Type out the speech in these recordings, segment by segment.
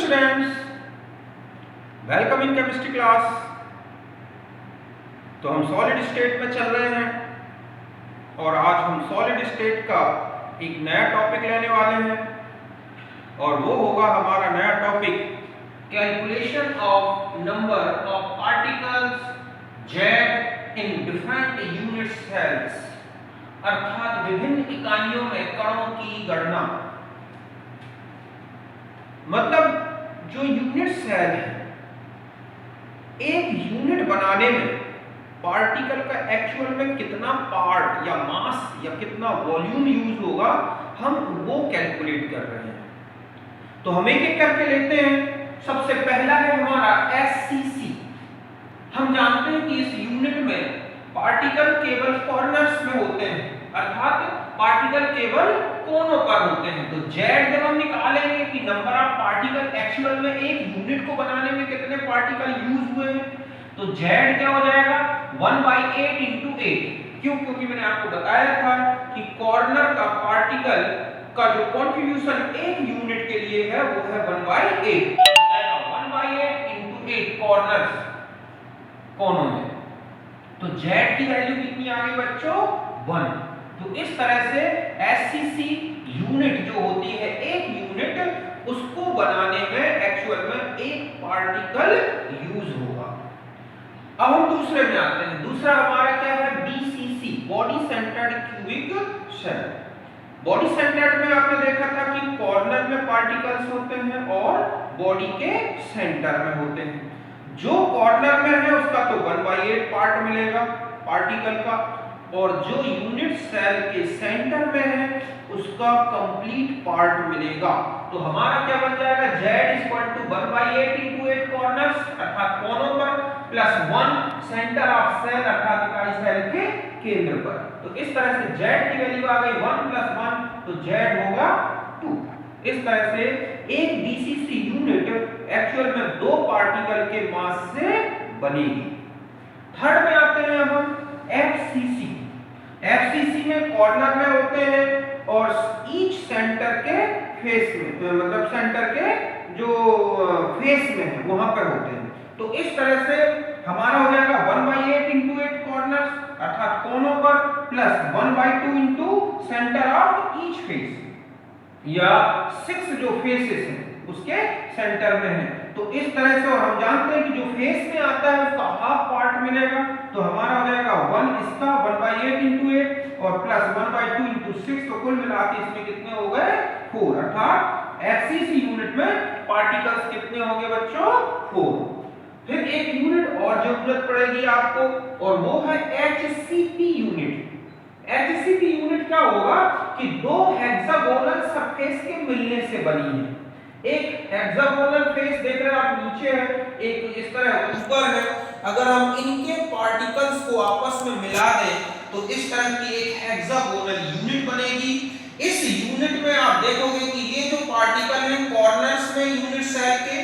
Students, welcome in chemistry class. तो हम solid state में चल रहे हैं और आज हम सॉलिड स्टेट का एक नया टॉपिक लेने वाले हैं और वो होगा हमारा नया topic calculation of number of particles Z in different unit cells, अर्थात विभिन्न इकाइयों में कणों की गणना। मतलब जो यूनिट सेल है, एक यूनिट बनाने में पार्टिकल का एक्चुअल में कितना पार्ट या मास या कितना वॉल्यूम यूज होगा, हम वो कैलकुलेट कर रहे हैं। तो हम एक एक करके लेते हैं। सबसे पहला है हमारा एससीसी। हम जानते हैं कि इस यूनिट में पार्टिकल केवल कॉर्नर्स में होते हैं, अर्थात पार्टिकल केवल कोनों पर होते हैं। तो जेड जब हम निकालेंगे कि नंबर ऑफ पार्टिकल एक्चुअल में एक यूनिट को बनाने में कितने पार्टिकल यूज हुए हैं, तो जेड क्या हो जाएगा 1/8 × 8। क्यों? क्योंकि मैंने आपको बताया था कि कॉर्नर का पार्टिकल का जो कंट्रीब्यूशन एक यूनिट के लिए है वो है 1/8। 1/8 × 8 कॉर्नर्स, कोनों में। तो जेड की वैल्यू कितनी आ गई बच्चों? 1। तो इस तरह से एससीसी यूनिट जो होती है, एक यूनिट, उसको बनाने में एक्चुअल में एक पार्टिकल यूज होगा। अब हम दूसरे में आते हैं। दूसरा हमारा क्या है? BCC, body centred cubic cell. Body centred में आपने देखा था कि कॉर्नर में पार्टिकल्स होते हैं और बॉडी के सेंटर में होते हैं। जो कॉर्नर में है उसका तो 1/8 पार्ट मिलेगा पार्टिकल का, और जो यूनिट सेल के सेंटर में है उसका कंप्लीट पार्ट मिलेगा। तो हमारा क्या बन जाएगा? z 1/8 × 8 कॉर्नर्स, अर्थात कोनों पर, प्लस 1 सेंटर ऑफ सेल, अर्थात इकाई सेल के केंद्र पर। तो इस तरह से z की वैल्यू आ गई 1 + 1, तो z होगा 2। इस तरह से एक बीसीसी यूनिट एक्चुअल में दो पार्टिकल के मास से बनेगी। थर्ड में आते हैं हम एफसीसी। एफसीसी में कॉर्नर में होते हैं और ईच सेंटर के फेस में, मतलब सेंटर के जो फेस में है वहां पर होते हैं। तो इस तरह से हमारा हो जाएगा 1/8 × 8 कॉर्नर्स, अर्थात कोनों पर, plus 1/2 × centre of each face, या 6 जो फेसेस हैं उसके सेंटर में है। तो इस तरह से, और हम जानते हैं कि जो फेस में आता है उसका हाफ पार्ट मिलेगा। तो हमारा हो जाएगा 1 इसका 1/8 × 8 और प्लस 1/2 × 6, तो कुल मिला के इसमें कितने हो गए? 4। अर्थात एफसीसी यूनिट में पार्टिकल्स कितने होंगे बच्चों? 4। फिर एक यूनिट और जरूरत पड़ेगी आपको, और वो है एचसीपी यूनिट। एचसीपी यूनिट क्या होगा कि दो हेक्सागोनल सरफेस के मिलने से बनी है। एक हेक्सागोनल फेस देख रहे हैं आप, नीचे है, एक इस तरह ऊपर है। अगर हम इनके पार्टिकल्स को आपस में मिला दें तो इस तरह की एक हेक्सागोनल यूनिट बनेगी। इस यूनिट में आप देखोगे कि ये जो पार्टिकल हैं कॉर्नर्स में यूनिट सेल के,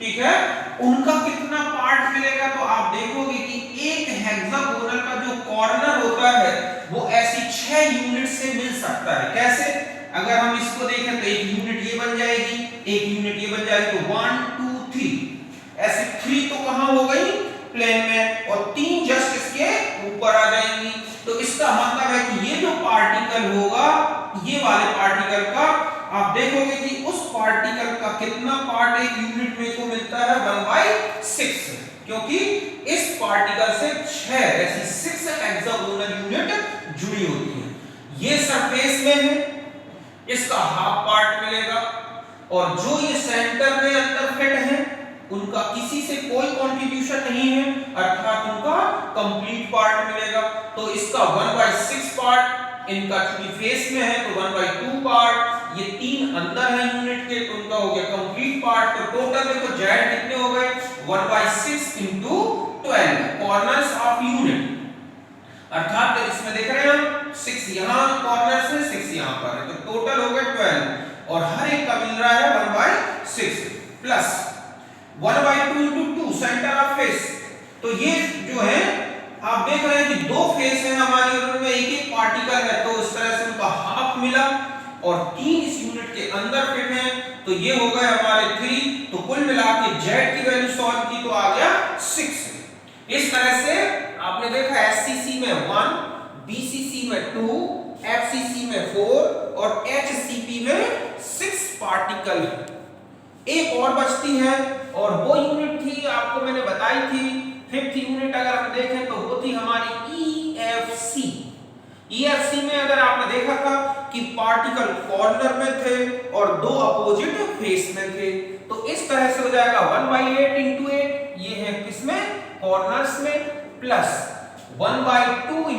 ठीक है, उनका कितना पार्ट मिलेगा? तो आप देखोगे कि एक हेक्सागोनल का जो कॉर्नर होता है वो ऐसी 6 यूनिट से मिल सकता है। कैसे? अगर हम इसको देखें तो एक यूनिट ये बन जाएगी, एक यूनिट ये बन जाएगी, तो 1 2 3, ऐसे 3 तो कहां हो गई? प्लेन में, और 3 जस्ट इसके ऊपर आ जाएंगी। तो इसका मतलब है कि ये जो पार्टिकल होगा, ये वाले पार्टिकल का, आप देखोगे कि उस पार्टिकल का कितना पार्ट एक यूनिट में को मिलता है? 1/6, क्योंकि इस पार्टिकल से 6 ऐसी 6 हेक्सागोनल यूनिट जुड़ी होती है। ये सरफेस में है, इसका हाफ पार्ट मिलेगा, और जो ये सेंटर में अंदर फिट है उनका किसी से कोई कंट्रीब्यूशन नहीं है, अर्थात उनका कंप्लीट पार्ट मिलेगा। तो इसका 1/6 पार्ट, इनका चूंकि फेस में है तो 1/2 पार्ट, ये 3 अंदर है यूनिट के, तो उनका हो गया कंप्लीट पार्ट। तो टोटल देखो जेड कितने हो गए? 1/6 × 12 कॉर्नर्स ऑफ यूनिट, अर्थात इसमें देख रहे हैं हम 6 यहां कॉर्नर से, 6 यहां पर है, तो टोटल हो गए 12, और हर एक का मिल रहा है 1/6 प्लस 1/2 × 2 सेंटर ऑफ फेस। तो ये जो है आप देख रहे हैं कि दो फेस है हमारी, उनमें एक एक पार्टिकल है, तो इस तरह से उनका हाफ मिला, और 3 इस यूनिट के अंदर फिट हैं, तो ये हो गए हमारे 3। तो कुल मिला के जेड की वैल्यू सॉल्व की तो आ गया 6। इस तरह से आपने देखा एससीसी में 1, बीसीसी में 2, एफसीसी में 4 और एचसीपी में 6 पार्टिकल। एक और बचती है और वो यूनिट थी आपको मैंने बताई थी 5th यूनिट, अगर हम देखें तो वो थी हमारी ईएफसी। ईएफसी में अगर आपने देखा था कि पार्टिकल कॉर्नर में थे और दो अपोजिट फेस में थे, तो इस तरह से हो जाएगा 1/8 × 8, ये है किसमें, कॉर्नर्स में, प्लस 1/2 ×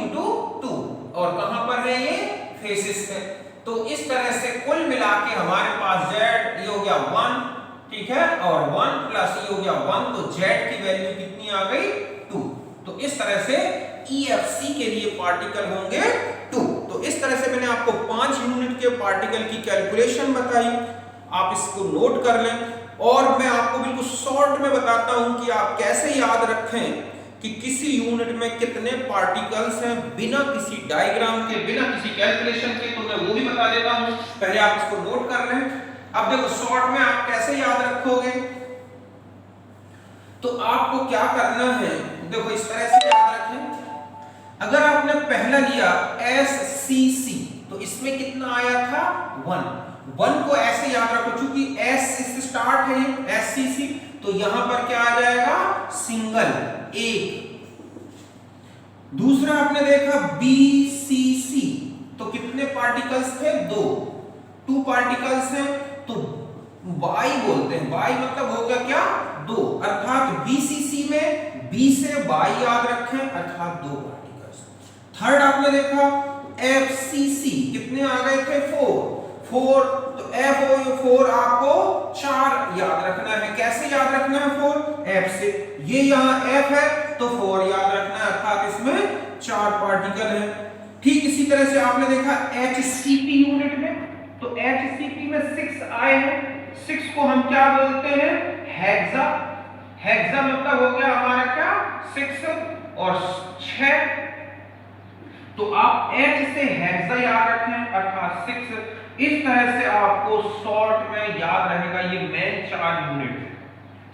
2 और कहां पर है ये, फेसेस में। तो इस तरह से कुल मिला के हमारे पास जेड ये हो गया 1, ठीक है, और 1 प्लस ये हो गया 1, तो जेड की वैल्यू कितनी आ गई, 2। तो इस तरह से ईएफसी के लिए पार्टिकल होंगे 2। तो इस तरह से मैंने आपको 5 यूनिट के पार्टिकल की कैलकुलेशन बताई, आप इसको नोट कर लें। और मैं आपको बिल्कुल शॉर्ट में बताता हूं कि आप कैसे याद रखें कि किसी यूनिट में कितने पार्टिकल्स हैं, बिना किसी डायग्राम के, बिना किसी कैलकुलेशन के। तो मैं वो भी बता देता हूं, पहले आप इसको नोट कर लें। अब देखो शॉर्ट में आप कैसे याद रखोगे, तो आपको क्या करना है, देखो इस तरह से याद रखें। अगर आपने पहला लिया SCC, तो इसमें कितना आया था, 1 को ऐसे याद रखो, चूंकि S से स्टार्ट है SCC, तो यहां पर क्या आ जाएगा, सिंगल, एक। दूसरा आपने देखा BCC, तो कितने पार्टिकल्स थे, 2 पार्टिकल्स हैं, तो Y बोलते हैं, Y मतलब हो गया क्या, 2, अर्थात BCC में B से Y याद रखें, अर्थात 2 पार्टिकल्स। थर्ड आपने देखा FCC, कितने आ गए थे, 4, तो F4 आपको 4 याद रखना है। कैसे याद रखना है, 4 F से, ये यहां F है तो 4 याद रखना है, अर्थात इसमें 4 पार्टिकल है। ठीक इसी तरह से आपने देखा HCP यूनिट में, तो HCP में 6 आए हैं। 6 को हम क्या बोलते हैं, हेक्सा। हेक्सा मतलब हो गया हमारा क्या, 6 और 6, तो आप H से हेक्सा याद रखें, अर्थात 6। इस तरह से आपको शॉर्ट में याद रहेगा ये मेन 4 यूनिट,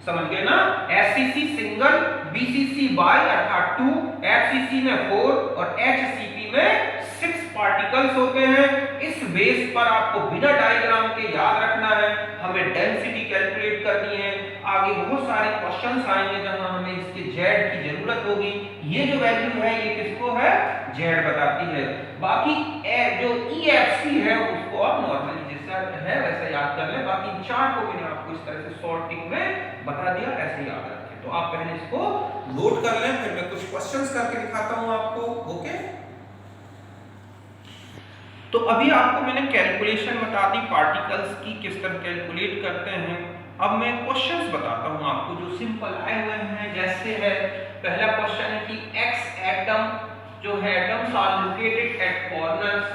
समझ गए ना। SCC सिंगल, BCC Y अर्थात 2, FCC में 4 और HCP में 6 पार्टिकल्स होते हैं। इस बेस पर आपको बिना डायग्राम के याद रखना है, हमें डेंसिटी कैलकुलेट करनी है। आगे बहुत सारे क्वेश्चंस आएंगे जहां हमें इसके जेड की जरूरत होगी। ये जो वैल्यू है ये किसको है, जेड बताती है। बाकी जो EFC है उसको आप नॉर्मली जैसा है वैसा याद कर लें। बाकी 4 को मैंने आपको इस तरह से शॉर्टिंग में बता दिया, ऐसे याद रखें। तो आप पहले इसको नोट कर लें, फिर मैं कुछ क्वेश्चंस करके दिखाता हूं आपको, ओके। तो अभी आपको मैंने कैलकुलेशन बता दी पार्टिकल्स की, किस तरह कैलकुलेट करते हैं। अब मैं क्वेश्चंस बताता हूं आपको जो सिंपल आए हुए हैं। जैसे है पहला क्वेश्चन है कि X एटम जो है, atoms are located at corners,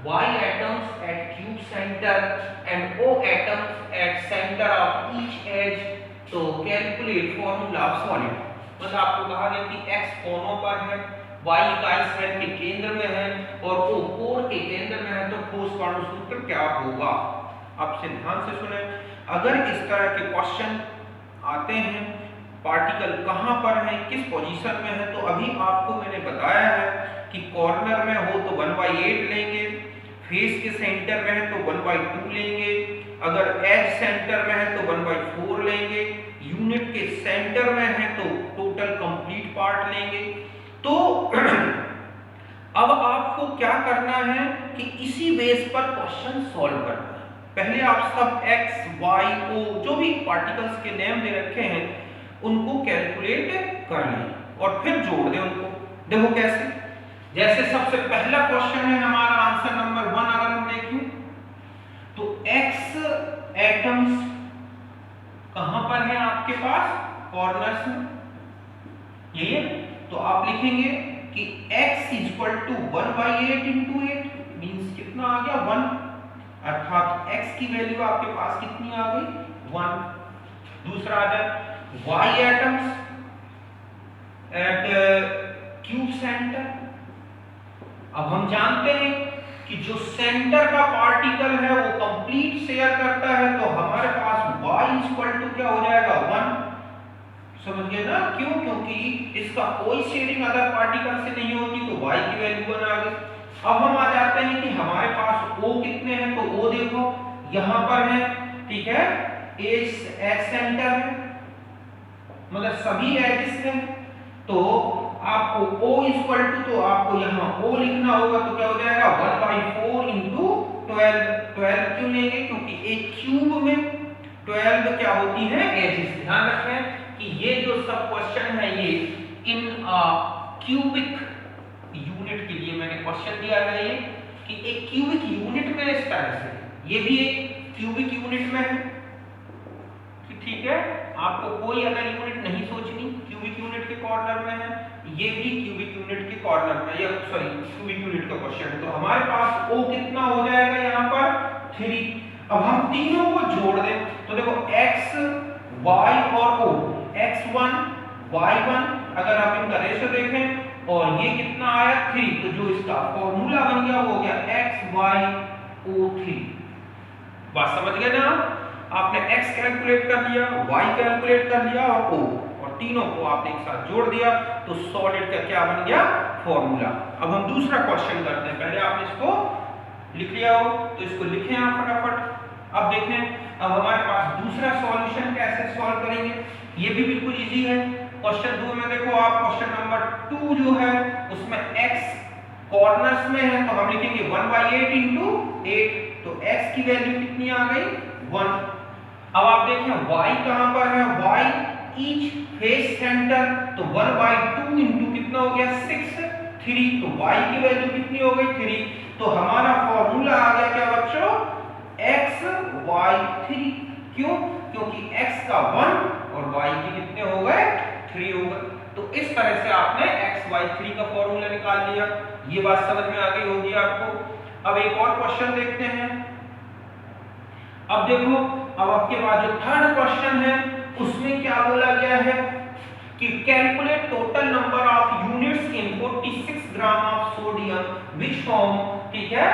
Y atoms at cube center and O atoms at center of each edge। तो कैलकुलेट फॉर्मूला ऑफ सॉलिड, मतलब आपको कहा गया कि X कोनों पर है, Y इकाई सतह के केंद्र में है और O कोण के केंद्र में है, तो ठोस कण सूत्र क्या होगा। आपसे ध्यान से सुने, अगर इस तरह के क्वेश्चन आते हैं, पार्टिकल कहां पर है, किस पोजीशन में है, तो अभी आपको मैंने बताया है कि कॉर्नर में हो तो 1/8 लेंगे, फेस के सेंटर में है तो 1/2 लेंगे, अगर एज सेंटर में है तो 1/4 लेंगे, यूनिट के सेंटर में है तो टोटल कंप्लीट पार्ट लेंगे। तो अब आपको क्या करना है कि इसी बेस पर क्वेश्चन सॉल्व करना है। पहले आप सब X, Y, O जो भी पार्टिकल्स के नेम दे रखे हैं उनको कैलकुलेट कर लें और फिर जोड़ दें उनको। देखो कैसे, जैसे सबसे पहला क्वेश्चन है हमारा आंसर नंबर 1, अगर हम देखें तो X एटम्स कहां पर है आपके पास, कॉर्नर्स में, यही है। तो आप लिखेंगे कि X = 1/8 × 8 मींस कितना आ गया, 1, अर्थात X की वैल्यू आपके पास कितनी आ गई, 1। दूसरा आ जाए Y atoms at cube centre. अब हम जानते हैं कि जो सेंटर का पार्टिकल है वो कंप्लीट शेयर करता है, तो हमारे पास y इक्वल टू क्या हो जाएगा 1। समझ गए ना? क्यों? क्योंकि इसका कोई शेयरिंग अदर पार्टिकल से नहीं होती, तो y की वैल्यू 1 आ गई। अब हम आ जाते हैं कि हमारे पास O कितने हैं, तो O देखो यहां पर है, ठीक है, एज सेंटर है, मतलब सभी एजेस हैं, तो आपको O इक्वल टू, तो आपको यहाँ O लिखना होगा, तो क्या हो जाएगा 1/4 इंटू 12। 12 क्यों लेंगे? क्योंकि एक क्यूब में 12 क्या होती है एजेस। ध्यान रखें कि ये जो सब क्वेश्चन है ये इन क्यूबिक यूनिट के लिए मैंने क्वेश्चन दिया है, ये कि एक क्यूबिक यूनिट में इस तरह से, ये भी एक क्यूबिक यूनिट में है, ठीक है, आपको कोई अदर यूनिट नहीं सोचनी, क्यूबिक यूनिट के कॉर्नर में है, ये भी क्यूबिक यूनिट के कॉर्नर में, या सॉरी क्यूबिक यूनिट का क्वेश्चन है। तो हमारे पास O कितना हो जाएगा यहाँ पर 3। अब हम तीनों को जोड़ दें, तो देखो x y और O, x1 y1, अगर आप इनका रेशो देखें, और ये कितना आया 3, तो जो इसका फॉर्मूला बन गया वो हो गया xy_o3। बात समझ गए ना? आपने x कैलकुलेट कर लिया, y कैलकुलेट कर लिया और O, और तीनों को आपने एक साथ जोड़ दिया, तो सॉलिड का क्या बन गया फॉर्मूला। अब हम दूसरा क्वेश्चन करते हैं, पहले आपने इसको लिख लिया हो तो इसको लिखें आप फटाफट। अब देखें, अब हमारे पास दूसरा सॉल्यूशन कैसे सॉल्व करेंगे, ये भी बिल्कुल इजी है। क्वेश्चन 2 में देखो आप, क्वेश्चन नंबर 2 जो है उसमें x कॉर्नर्स में है, तो हम लिखेंगे 1/8 इंटू 8, तो x की वैल्यू कितनी आ गई 1। अब आप देखें y कहां पर है, y ईच फेस सेंटर, तो 1/2 इंटू कितना हो गया 6 3, तो y की वैल्यू कितनी हो गई 3। तो हमारा फॉर्मूला आ गया क्या बच्चों xy3। क्यों? क्योंकि x का 1 और y के कितने हो गए 3 हो गए। तो इस तरह से आपने xy3 का फॉर्मूला निकाल लिया। ये बात समझ में आ गई होगी आपको। अब एक और क्वेश्चन देखते हैं। अब देखो, अब आपके पास जो थर्ड क्वेश्चन है उसमें क्या बोला गया है कि calculate total number of units in 46 gram of sodium which form, ठीक है,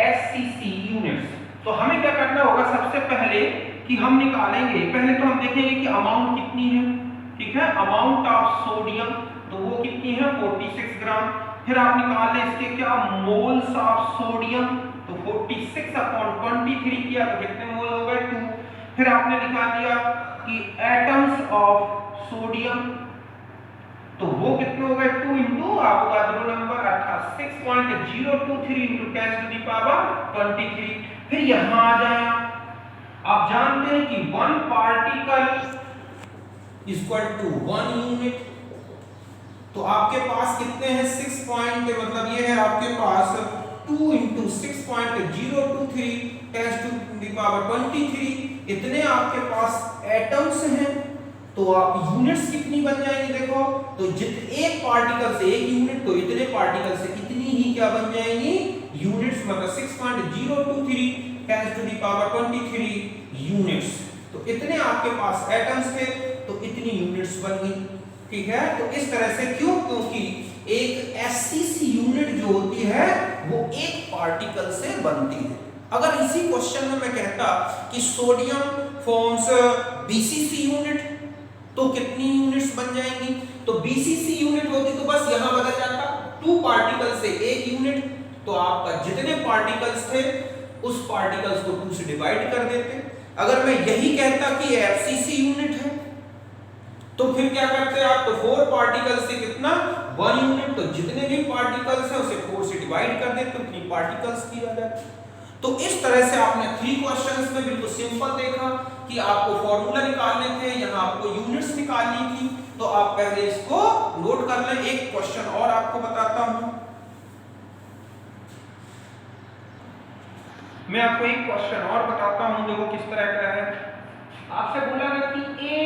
SCC यूनिट्स। तो हमें क्या करना होगा, सबसे पहले कि हम निकालेंगे, पहले तो हम देखेंगे कि अमाउंट कितनी है, ठीक है, अमाउंट ऑफ सोडियम, तो वो कितनी है 46 ग्राम। फिर आप निकाल लें इसके क्या मोल्स ऑफ सोडियम, तो 46/23 किया तो कितने मोल हो गए 2। फिर आपने निकाल दिया कि एटम्स ऑफ सोडियम, तो वो कितने हो गए 2 इंटू आपका दो नंबर अर्थात 6.023 इंटू 10⁻23। फिर यहां आ जाए, आप जानते हैं कि 1 पार्टिकल इक्वल टू 1 यूनिट, तो आपके पास कितने हैं 6 पॉइंट, मतलब ये है आपके पास 2 इंटू 6.023 10⁻23, इतने आपके पास एटम्स हैं। तो आप यूनिट्स कितनी बन जाएंगी देखो, तो एक पार्टिकल से एक यूनिट, तो इतने पार्टिकल से इतनी ही क्या बन जाएंगी यूनिट्स, मतलब 6.023 10⁻23 यूनिट्स। तो इतने आपके पास एटम्स थे, तो इतनी यूनिट्स बन गई, ठीक है। तो इस तरह से क्यों, क्योंकि एक SCC यूनिट जो होती है वो एक पार्टिकल से बनती है। अगर इसी क्वेश्चन में मैं कहता कि सोडियम फॉर्म्स BCC यूनिट, तो कितनी यूनिट्स बन जाएंगी, तो BCC यूनिट होती तो बस यहां बदल जाता 2 पार्टिकल से एक यूनिट, तो आपका जितने पार्टिकल्स थे उस पार्टिकल्स को 2 से डिवाइड कर देते। अगर मैं यही कहता कि FCC यूनिट है, तो फिर क्या करते आप, तो 4 पार्टिकल से कितना 1 यूनिट, तो जितने भी पार्टिकल्स हैं उसे 4 से डिवाइड कर देते, तो 3 पार्टिकल्स की आ जाती। तो इस तरह से आपने 3 क्वेश्चंस में बिल्कुल सिंपल देखा कि आपको फॉर्मूला निकालने थे, यहाँ आपको यूनिट्स निकालनी थी, तो आप पहले इसको नोट कर लें। एक क्वेश्चन और आपको बताता हूं, मैं आपको एक क्वेश्चन और बताता हूं, देखो किस तरह का है। आपसे बोला गया कि A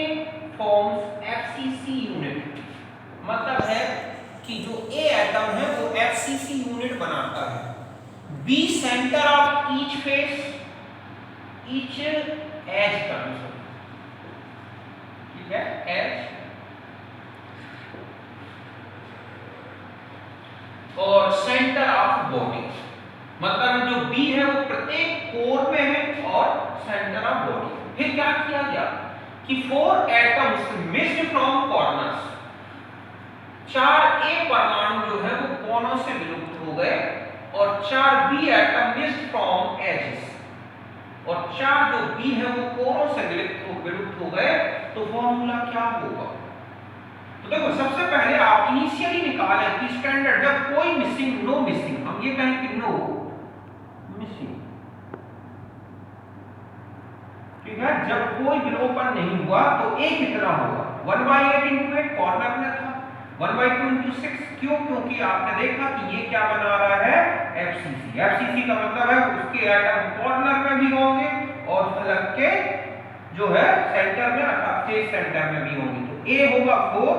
फॉर्म्स FCC यूनिट, मतलब है कि जो A एटम है वो FCC यूनिट बनाता है। B centre of each face, each edge terms, ठीक है, एज, और सेंटर ऑफ बॉडी, मतलब जो बी है वो प्रत्येक कोर में है और सेंटर ऑफ बॉडी। फिर क्या किया गया कि 4 एटम्स मिस्ड फ्रॉम कॉर्नर्स, 4 ए परमाणु जो है वो कोनों से विलुप्त हो गए और 4 B atom missed from edges, और 4 जो बी है वो कोरों से विलुप्त हो गए। तो फॉर्मूला क्या होगा? तो देखो सबसे पहले आप इनिशियली निकालें कि स्टैंडर्ड जब कोई मिसिंग, नो मिसिंग, हम ये कहें कि नो मिसिंग, ठीक है, जब कोई विलोपन नहीं हुआ तो ए कितना होगा? 1/8 इंटू 8 कॉर्नर में था, 1/2 इंटू 6, क्यों? क्योंकि आपने देखा कि ये क्या बना रहा है? एफसीसी। एफसीसी का मतलब है उसके एटम कॉर्नर में भी होंगे और फलक के जो है सेंटर में अर्थात फेस सेंटर में भी होंगे। तो ए होगा 4,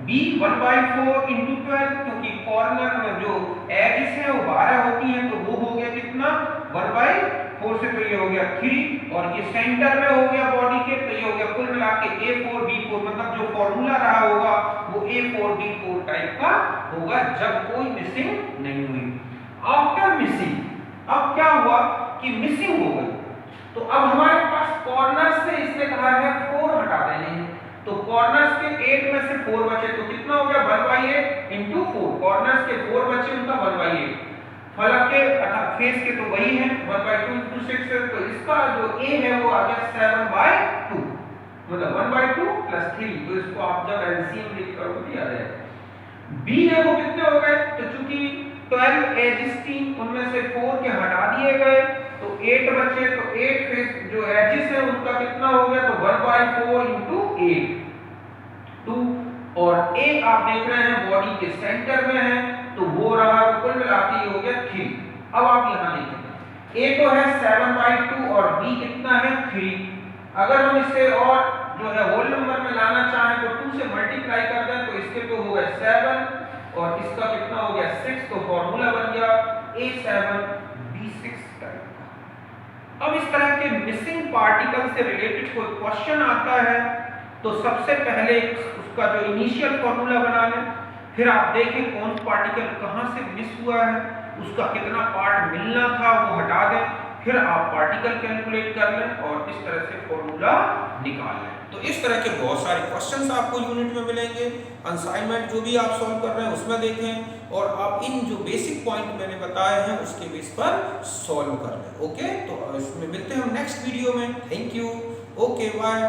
बी 1/4 इंटू 12, क्योंकि कॉर्नर में जो एजेस है वो 12 होती हैं, तो वो हो गया कितना? 1/4 से, तो ये हो गया 3, और ये सेंटर में हो गया बॉडी के, तो ये हो गया कुल मिला के A4 B4, मतलब जो फॉर्मूला रहा होगा वो A4 D4 टाइप का होगा जब कोई मिसिंग नहीं हुई। आफ्टर मिसिंग, अब क्या हुआ कि मिसिंग हो गई, तो अब हमारे पास कॉर्नर से इसने कहा है 4 हटा देने हैं, तो कॉर्नर्स के 8 में से 4 बचे, तो कितना हो गया? 1/8 इंटू 4, कॉर्नर्स के 4 बचे, उनका 1/8, फलक के अर्थात फेस के तो वही है 1/2 इंटू 6 है, तो इसका जो ए है वो आ गया 7/2, मतलब 1/2 प्लस 3, तो इसको आप जब एलसीएम लिख करोगे तो याद है। बी है वो कितने हो गए? तो चूंकि 12 एजेस थी उनमें से 4 के हटा दिए गए तो 8 बचे, तो 8 फेस जो एजेस है उनका कितना हो गया? तो 1/4 इंटू 8 2, और ए आप देख रहे हैं बॉडी के सेंटर में है, तो वो रहा, तो कुल मिलाकर ये हो गया 3। अब आप यहां देखें ए तो है 7/2 और बी कितना है? 3। अगर हम इसे और जो है होल नंबर में लाना चाहें तो 2 से मल्टीप्लाई कर दें, तो इसके तो हो गए 7 और इसका कितना हो गया? 6, तो फॉर्मूला बन गया A7 B6 टाइप का। अब इस तरह के मिसिंग पार्टिकल से रिलेटेड कोई क्वेश्चन आता है तो सबसे पहले उसका जो इनिशियल फॉर्मूला बना लें, फिर आप देखें कौन पार्टिकल कहां से मिस हुआ है, उसका कितना पार्ट मिलना था वो हटा दें, फिर आप पार्टिकल कैलकुलेट कर लें और इस तरह से फॉर्मूला निकाल लें। तो इस तरह के बहुत सारे क्वेश्चंस आपको यूनिट में मिलेंगे। असाइनमेंट जो भी आप सॉल्व कर रहे हैं उसमें देखें और आप इन जो बेसिक पॉइंट मैंने बताए हैं उसके बेस पर सॉल्व कर लें। ओके, तो इसमें मिलते हैं हम नेक्स्ट वीडियो में। Thank you. Okay, bye.